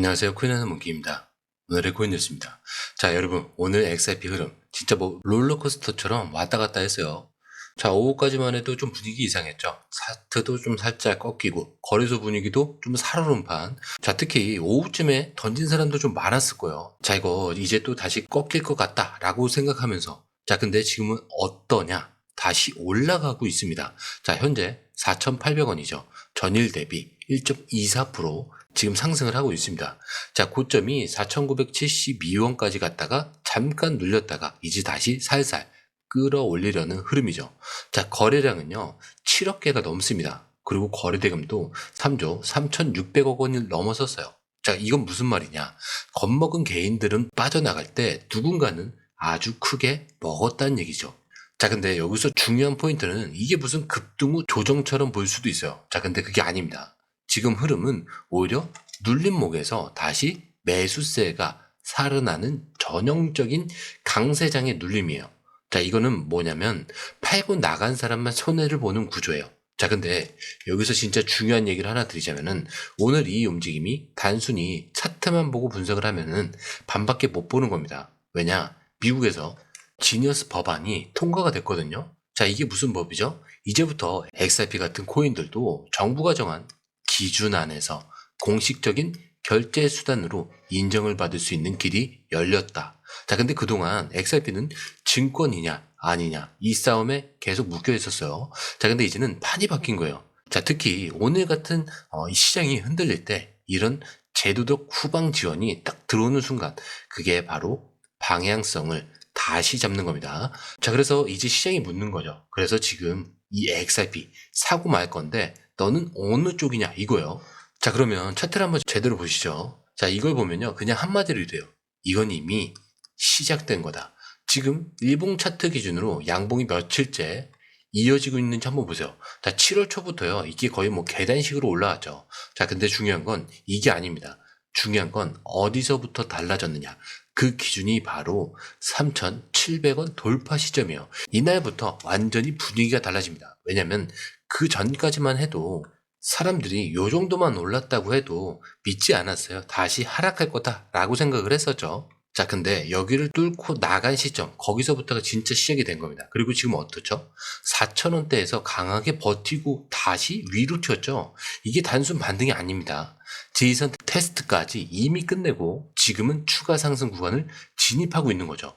안녕하세요. 코인하는 몽키입니다. 오늘의 코인 뉴스입니다. 자, 여러분, 오늘 XRP 흐름 진짜 뭐 롤러코스터처럼 왔다 갔다 했어요. 자, 오후까지만 해도 좀 분위기 이상했죠. 차트도 좀 살짝 꺾이고 거래소 분위기도 좀 살얼음판. 자, 특히 오후쯤에 던진 사람도 좀 많았을 거예요. 자, 이거 이제 또 다시 꺾일 것 같다라고 생각하면서, 자, 근데 지금은 어떠냐? 다시 올라가고 있습니다. 자, 현재 4,800원이죠. 전일 대비 1.24% 지금 상승을 하고 있습니다. 자, 고점이 4,972원까지 갔다가 잠깐 눌렸다가 이제 다시 살살 끌어올리려는 흐름이죠. 자, 거래량은요 7억 개가 넘습니다. 그리고 거래대금도 3조 3,600억 원을 넘어섰어요. 자, 이건 무슨 말이냐? 겁먹은 개인들은 빠져나갈 때 누군가는 아주 크게 먹었다는 얘기죠. 자, 근데 여기서 중요한 포인트는 이게 무슨 급등 후 조정처럼 보일 수도 있어요. 자, 근데 그게 아닙니다. 지금 흐름은 오히려 눌림목에서 다시 매수세가 살아나는 전형적인 강세장의 눌림이에요. 자, 이거는 뭐냐면 팔고 나간 사람만 손해를 보는 구조예요. 자, 근데 여기서 진짜 중요한 얘기를 하나 드리자면은 오늘 이 움직임이 단순히 차트만 보고 분석을 하면은 반밖에 못 보는 겁니다. 왜냐? 미국에서 지니어스 법안이 통과가 됐거든요. 자, 이게 무슨 법이죠? 이제부터 XRP 같은 코인들도 정부가 정한 기준 안에서 공식적인 결제 수단으로 인정을 받을 수 있는 길이 열렸다. 자, 근데 그동안 XRP는 증권이냐 아니냐 이 싸움에 계속 묶여 있었어요. 자, 근데 이제는 판이 바뀐 거예요. 자, 특히 오늘 같은 이 시장이 흔들릴 때 이런 제도적 후방 지원이 딱 들어오는 순간 그게 바로 방향성을 다시 잡는 겁니다. 자, 그래서 이제 시장이 묻는 거죠. 그래서 지금 이 XRP 사고 말 건데 너는 어느 쪽이냐 이거요. 자, 그러면 차트를 한번 제대로 보시죠. 자, 이걸 보면요 그냥 한마디로 이래요. 이건 이미 시작된 거다. 지금 일봉 차트 기준으로 양봉이 며칠째 이어지고 있는지 한번 보세요. 자, 7월 초부터요 이게 거의 뭐 계단식으로 올라왔죠. 자, 근데 중요한 건 이게 아닙니다. 중요한 건 어디서부터 달라졌느냐. 그 기준이 바로 3,700원 돌파 시점이에요. 이날부터 완전히 분위기가 달라집니다. 왜냐면 그 전까지만 해도 사람들이 요 정도만 올랐다고 해도 믿지 않았어요. 다시 하락할 거다라고 생각을 했었죠. 자, 근데 여기를 뚫고 나간 시점, 거기서부터가 진짜 시작이 된 겁니다. 그리고 지금 어떻죠? 4,000원대에서 강하게 버티고 다시 위로 튀었죠. 이게 단순 반등이 아닙니다. 지지선 테스트까지 이미 끝내고 지금은 추가 상승 구간을 진입하고 있는 거죠.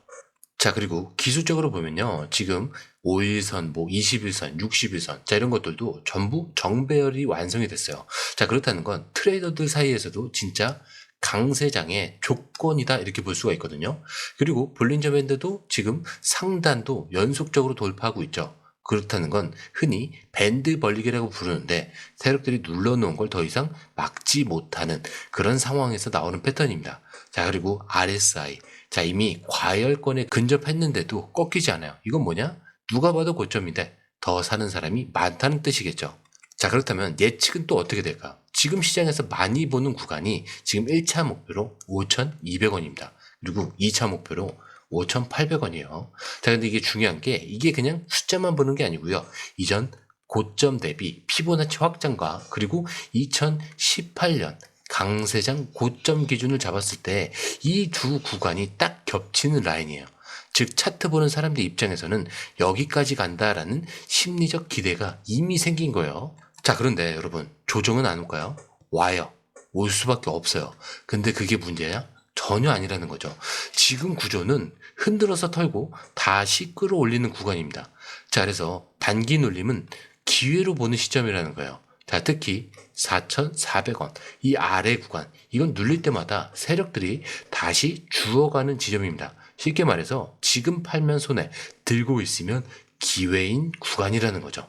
자, 그리고 기술적으로 보면요. 지금 5일선, 뭐 21선, 61선, 자, 이런 것들도 전부 정배열이 완성이 됐어요. 자, 그렇다는 건 트레이더들 사이에서도 진짜 강세장의 조건이다 이렇게 볼 수가 있거든요. 그리고 볼린저 밴드도 지금 상단도 연속적으로 돌파하고 있죠. 그렇다는 건 흔히 밴드 벌리기라고 부르는데 세력들이 눌러놓은 걸 더 이상 막지 못하는 그런 상황에서 나오는 패턴입니다. 자, 그리고 RSI. 자, 이미 과열권에 근접했는데도 꺾이지 않아요. 이건 뭐냐? 누가 봐도 고점인데 더 사는 사람이 많다는 뜻이겠죠. 자, 그렇다면 예측은 또 어떻게 될까? 지금 시장에서 많이 보는 구간이 지금 1차 목표로 5,200원입니다. 그리고 2차 목표로 5,800원이에요. 자, 근데 이게 중요한 게 이게 그냥 숫자만 보는 게 아니고요. 이전 고점 대비 피보나치 확장과 그리고 2018년 강세장 고점 기준을 잡았을 때 이 두 구간이 딱 겹치는 라인이에요. 즉 차트 보는 사람들 입장에서는 여기까지 간다라는 심리적 기대가 이미 생긴 거예요. 자, 그런데 여러분 조정은 안 올까요? 와요. 올 수밖에 없어요. 근데 그게 문제야? 전혀 아니라는 거죠. 지금 구조는 흔들어서 털고 다시 끌어올리는 구간입니다. 자, 그래서 단기 눌림은 기회로 보는 시점이라는 거예요. 자, 특히 4,400원 이 아래 구간 이건 눌릴 때마다 세력들이 다시 주워가는 지점입니다. 쉽게 말해서 지금 팔면 손해, 들고 있으면 기회인 구간이라는 거죠.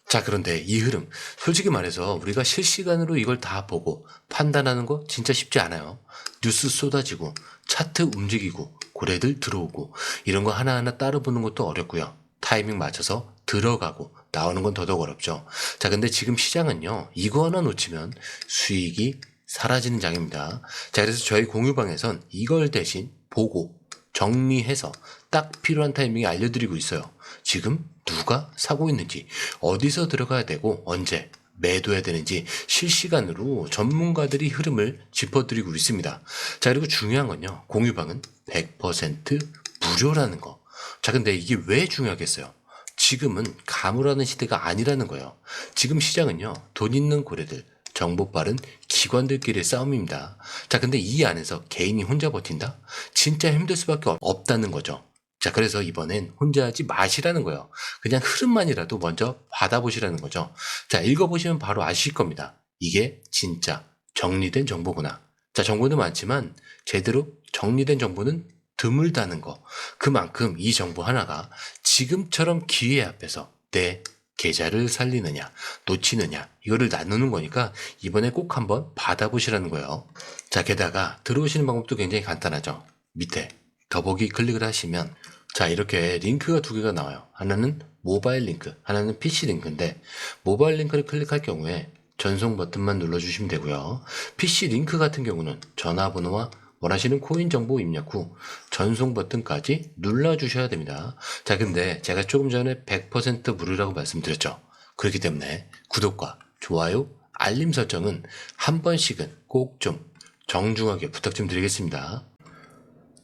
자, 그런데 이 흐름 솔직히 말해서 우리가 실시간으로 이걸 다 보고 판단하는 거 진짜 쉽지 않아요. 뉴스 쏟아지고 차트 움직이고 고래들 들어오고 이런 거 하나하나 따로 보는 것도 어렵고요. 타이밍 맞춰서 들어가고 나오는 건 더더욱 어렵죠. 자, 근데 지금 시장은요 이거 하나 놓치면 수익이 사라지는 장입니다. 자, 그래서 저희 공유방에선 이걸 대신 보고 정리해서 딱 필요한 타이밍에 알려드리고 있어요. 지금 누가 사고 있는지, 어디서 들어가야 되고 언제, 매도해야 되는지 실시간으로 전문가들이 흐름을 짚어드리고 있습니다. 자, 그리고 중요한 건요. 공유방은 100% 무료라는 거. 자, 근데 이게 왜 중요하겠어요? 지금은 가물하는 시대가 아니라는 거예요. 지금 시장은요. 돈 있는 고래들, 정보 빠른 기관들끼리의 싸움입니다. 자, 근데 이 안에서 개인이 혼자 버틴다? 진짜 힘들 수밖에 없다는 거죠. 자, 그래서 이번엔 혼자 하지 마시라는 거예요. 그냥 흐름만이라도 먼저 받아보시라는 거죠. 자, 읽어보시면 바로 아실 겁니다. 이게 진짜 정리된 정보구나. 자, 정보는 많지만 제대로 정리된 정보는 드물다는 거. 그만큼 이 정보 하나가 지금처럼 기회 앞에서 내 계좌를 살리느냐, 놓치느냐, 이거를 나누는 거니까 이번에 꼭 한번 받아보시라는 거예요. 자, 게다가 들어오시는 방법도 굉장히 간단하죠. 밑에 더보기 클릭을 하시면 자, 이렇게 링크가 두 개가 나와요. 하나는 모바일 링크, 하나는 PC 링크인데 모바일 링크를 클릭할 경우에 전송 버튼만 눌러주시면 되고요. PC 링크 같은 경우는 전화번호와 원하시는 코인 정보 입력 후 전송 버튼까지 눌러주셔야 됩니다. 자, 근데 제가 조금 전에 100% 무료라고 말씀드렸죠. 그렇기 때문에 구독과 좋아요, 알림 설정은 한 번씩은 꼭 좀 정중하게 부탁 좀 드리겠습니다.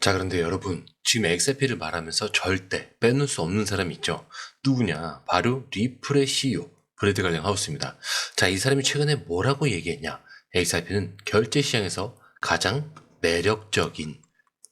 자, 그런데 여러분, 지금 XRP를 말하면서 절대 빼놓을 수 없는 사람이 있죠. 누구냐? 바로 리플의 CEO, 브래드 갈량 하우스입니다. 자, 이 사람이 최근에 뭐라고 얘기했냐? XRP는 결제 시장에서 가장 매력적인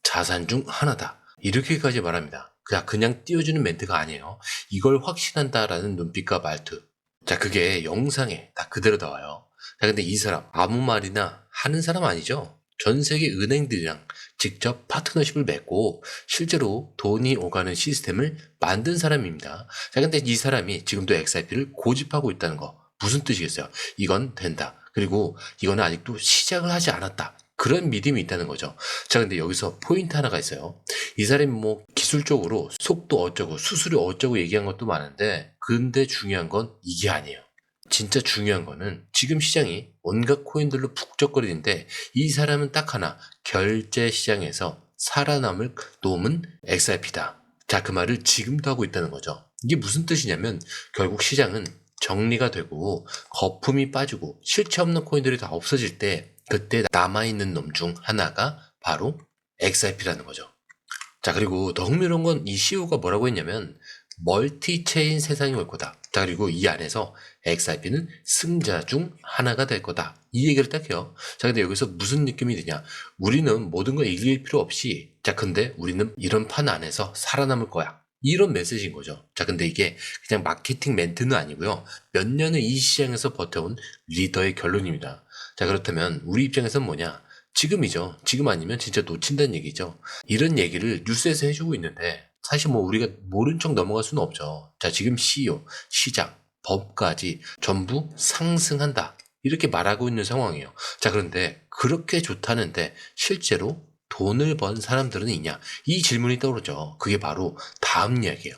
자산 중 하나다. 이렇게까지 말합니다. 그냥 띄워주는 멘트가 아니에요. 이걸 확신한다라는 눈빛과 말투. 자, 그게 영상에 다 그대로 나와요. 자, 근데 이 사람 아무 말이나 하는 사람 아니죠? 전 세계 은행들이랑 직접 파트너십을 맺고 실제로 돈이 오가는 시스템을 만든 사람입니다. 자, 근데 이 사람이 지금도 XRP를 고집하고 있다는 거 무슨 뜻이겠어요? 이건 된다. 그리고 이거는 아직도 시작을 하지 않았다. 그런 믿음이 있다는 거죠. 자, 근데 여기서 포인트 하나가 있어요. 이 사람이 뭐 기술적으로 속도 어쩌고 수수료 어쩌고 얘기한 것도 많은데 근데 중요한 건 이게 아니에요. 진짜 중요한 거는 지금 시장이 온갖 코인들로 북적거리는데 이 사람은 딱 하나 결제 시장에서 살아남을 놈은 XRP다. 자, 그 말을 지금도 하고 있다는 거죠. 이게 무슨 뜻이냐면 결국 시장은 정리가 되고 거품이 빠지고 실체 없는 코인들이 다 없어질 때 그때 남아있는 놈 중 하나가 바로 XRP라는 거죠. 자, 그리고 더 흥미로운 건 이 CEO가 뭐라고 했냐면 멀티체인 세상이 올 거다. 자, 그리고 이 안에서 XRP는 승자 중 하나가 될 거다. 이 얘기를 딱 해요. 자, 근데 여기서 무슨 느낌이 드냐? 우리는 모든 걸 이길 필요 없이 자, 근데 우리는 이런 판 안에서 살아남을 거야. 이런 메시지인 거죠. 자, 근데 이게 그냥 마케팅 멘트는 아니고요. 몇 년을 이 시장에서 버텨온 리더의 결론입니다. 자, 그렇다면 우리 입장에서는 뭐냐? 지금이죠. 지금 아니면 진짜 놓친다는 얘기죠. 이런 얘기를 뉴스에서 해주고 있는데 사실 뭐 우리가 모른 척 넘어갈 수는 없죠. 자, 지금 CEO, 시장, 법까지 전부 상승한다. 이렇게 말하고 있는 상황이에요. 자, 그런데 그렇게 좋다는데 실제로 돈을 번 사람들은 있냐? 이 질문이 떠오르죠. 그게 바로 다음 이야기예요.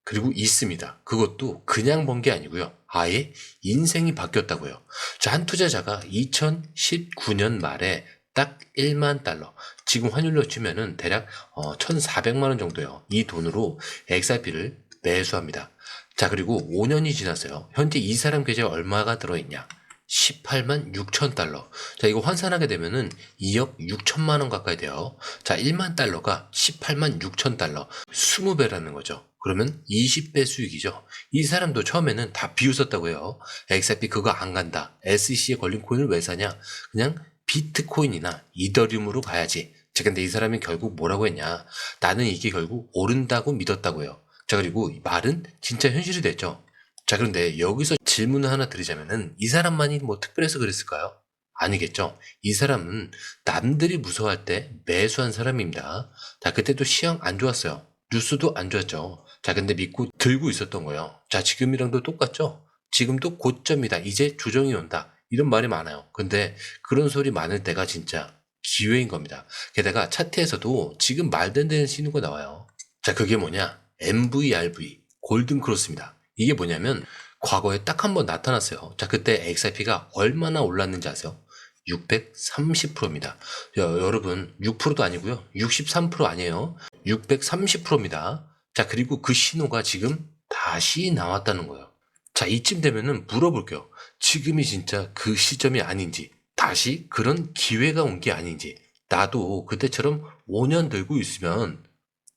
그리고 있습니다. 그것도 그냥 번 게 아니고요. 아예 인생이 바뀌었다고요. 자, 한 투자자가 2019년 말에 딱 1만 달러. 지금 환율로 치면은 대략 1,400만 원 정도요. 이 돈으로 XRP를 매수합니다. 자, 그리고 5년이 지났어요. 현재 이 사람 계좌에 얼마가 들어있냐? 18만 6천 달러. 자, 이거 환산하게 되면은 2억 6천만 원 가까이 돼요. 자, 1만 달러가 18만 6천 달러. 20배라는 거죠. 그러면 20배 수익이죠. 이 사람도 처음에는 다 비웃었다고 해요. XRP 그거 안 간다. SEC에 걸린 코인을 왜 사냐? 그냥 비트코인이나 이더리움으로 가야지. 자, 근데 이 사람이 결국 뭐라고 했냐? 나는 이게 결국 오른다고 믿었다고요. 자, 그리고 이 말은 진짜 현실이 됐죠. 자, 그런데 여기서 질문을 하나 드리자면은 이 사람만이 뭐 특별해서 그랬을까요? 아니겠죠. 이 사람은 남들이 무서워할 때 매수한 사람입니다. 자, 그때도 시황 안 좋았어요. 뉴스도 안 좋았죠. 자, 근데 믿고 들고 있었던 거예요. 자, 지금이랑도 똑같죠? 지금도 고점이다. 이제 조정이 온다. 이런 말이 많아요. 근데 그런 소리 많을 때가 진짜 기회인 겁니다. 게다가 차트에서도 지금 말도 안 되는 신호가 나와요. 자, 그게 뭐냐? MVRV, 골든크로스입니다. 이게 뭐냐면 과거에 딱 한 번 나타났어요. 자, 그때 XRP가 얼마나 올랐는지 아세요? 630%입니다. 여러분 6%도 아니고요. 63% 아니에요. 630%입니다. 자, 그리고 그 신호가 지금 다시 나왔다는 거예요. 자, 이쯤 되면은 물어볼게요. 지금이 진짜 그 시점이 아닌지, 다시 그런 기회가 온 게 아닌지, 나도 그때처럼 5년 들고 있으면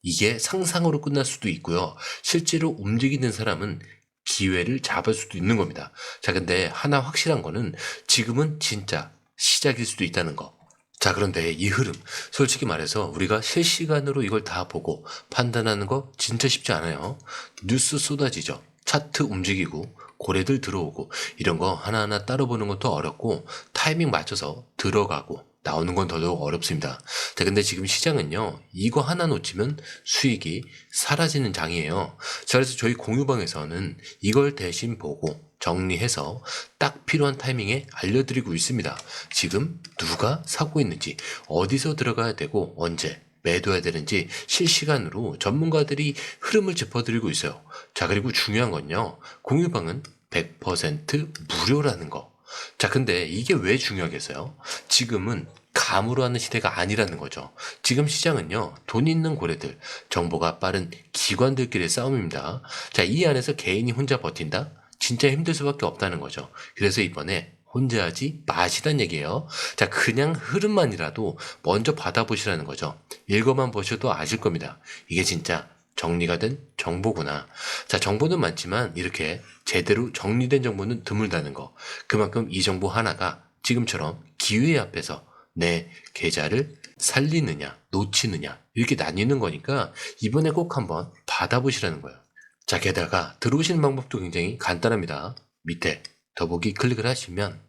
이게 상상으로 끝날 수도 있고요. 실제로 움직이는 사람은 기회를 잡을 수도 있는 겁니다. 자, 근데 하나 확실한 거는 지금은 진짜 시작일 수도 있다는 거. 자, 그런데 이 흐름, 솔직히 말해서 우리가 실시간으로 이걸 다 보고 판단하는 거 진짜 쉽지 않아요. 뉴스 쏟아지죠. 차트 움직이고 고래들 들어오고 이런 거 하나하나 따로 보는 것도 어렵고 타이밍 맞춰서 들어가고 나오는 건 더더욱 어렵습니다. 자, 근데 지금 시장은요, 이거 하나 놓치면 수익이 사라지는 장이에요. 자, 그래서 저희 공유방에서는 이걸 대신 보고 정리해서 딱 필요한 타이밍에 알려드리고 있습니다. 지금 누가 사고 있는지, 어디서 들어가야 되고, 언제 매도해야 되는지 실시간으로 전문가들이 흐름을 짚어드리고 있어요. 자, 그리고 중요한 건요, 공유방은 100% 무료라는 거. 자, 근데 이게 왜 중요하겠어요? 지금은 감으로 하는 시대가 아니라는 거죠. 지금 시장은요, 돈 있는 고래들, 정보가 빠른 기관들끼리의 싸움입니다. 자, 이 안에서 개인이 혼자 버틴다? 진짜 힘들 수밖에 없다는 거죠. 그래서 이번에 혼자 하지 마시란 얘기예요. 자, 그냥 흐름만이라도 먼저 받아보시라는 거죠. 읽어만 보셔도 아실 겁니다. 이게 진짜 정리가 된 정보구나. 자, 정보는 많지만 이렇게 제대로 정리된 정보는 드물다는 거. 그만큼 이 정보 하나가 지금처럼 기회 앞에서 내 계좌를 살리느냐, 놓치느냐, 이렇게 나뉘는 거니까 이번에 꼭 한번 받아보시라는 거예요. 자, 게다가 들어오시는 방법도 굉장히 간단합니다. 밑에 더보기 클릭을 하시면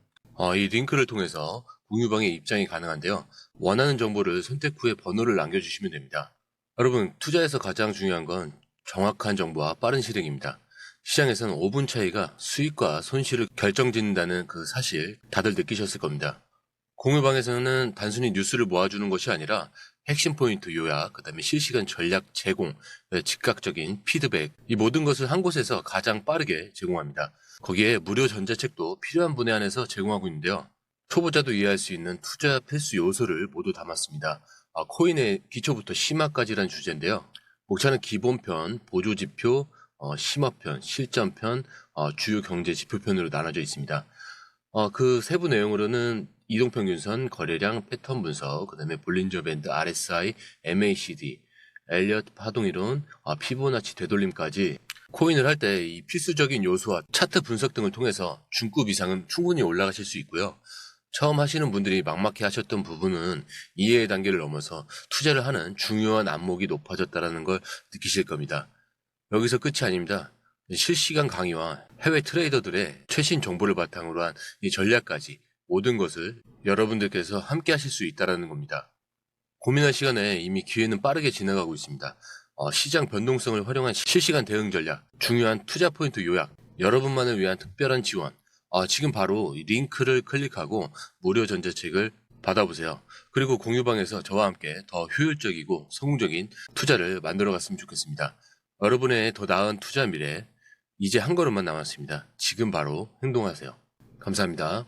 이 링크를 통해서 공유방에 입장이 가능한데요. 원하는 정보를 선택 후에 번호를 남겨주시면 됩니다. 여러분, 투자에서 가장 중요한 건 정확한 정보와 빠른 실행입니다. 시장에서는 5분 차이가 수익과 손실을 결정짓는다는 그 사실 다들 느끼셨을 겁니다. 공유방에서는 단순히 뉴스를 모아주는 것이 아니라 핵심 포인트 요약, 그 다음에 실시간 전략 제공, 즉각적인 피드백, 이 모든 것을 한 곳에서 가장 빠르게 제공합니다. 거기에 무료 전자책도 필요한 분에 한해서 제공하고 있는데요. 초보자도 이해할 수 있는 투자 필수 요소를 모두 담았습니다. 코인의 기초부터 심화까지란 주제인데요. 목차는 기본편, 보조지표, 심화편, 실전편, 주요 경제 지표편으로 나눠져 있습니다. 그 세부 내용으로는 이동평균선, 거래량, 패턴 분석, 그 다음에 볼린저 밴드, RSI, MACD, 엘리엇 파동이론, 피보나치 되돌림까지 코인을 할 때 이 필수적인 요소와 차트 분석 등을 통해서 중급 이상은 충분히 올라가실 수 있고요. 처음 하시는 분들이 막막해 하셨던 부분은 이해의 단계를 넘어서 투자를 하는 중요한 안목이 높아졌다는 걸 느끼실 겁니다. 여기서 끝이 아닙니다. 실시간 강의와 해외 트레이더들의 최신 정보를 바탕으로 한 이 전략까지 모든 것을 여러분들께서 함께 하실 수 있다는 겁니다. 고민할 시간에 이미 기회는 빠르게 지나가고 있습니다. 시장 변동성을 활용한 실시간 대응 전략, 중요한 투자 포인트 요약, 여러분만을 위한 특별한 지원, 지금 바로 이 링크를 클릭하고 무료 전자책을 받아보세요. 그리고 공유방에서 저와 함께 더 효율적이고 성공적인 투자를 만들어 갔으면 좋겠습니다. 여러분의 더 나은 투자 미래, 이제 한 걸음만 남았습니다. 지금 바로 행동하세요. 감사합니다.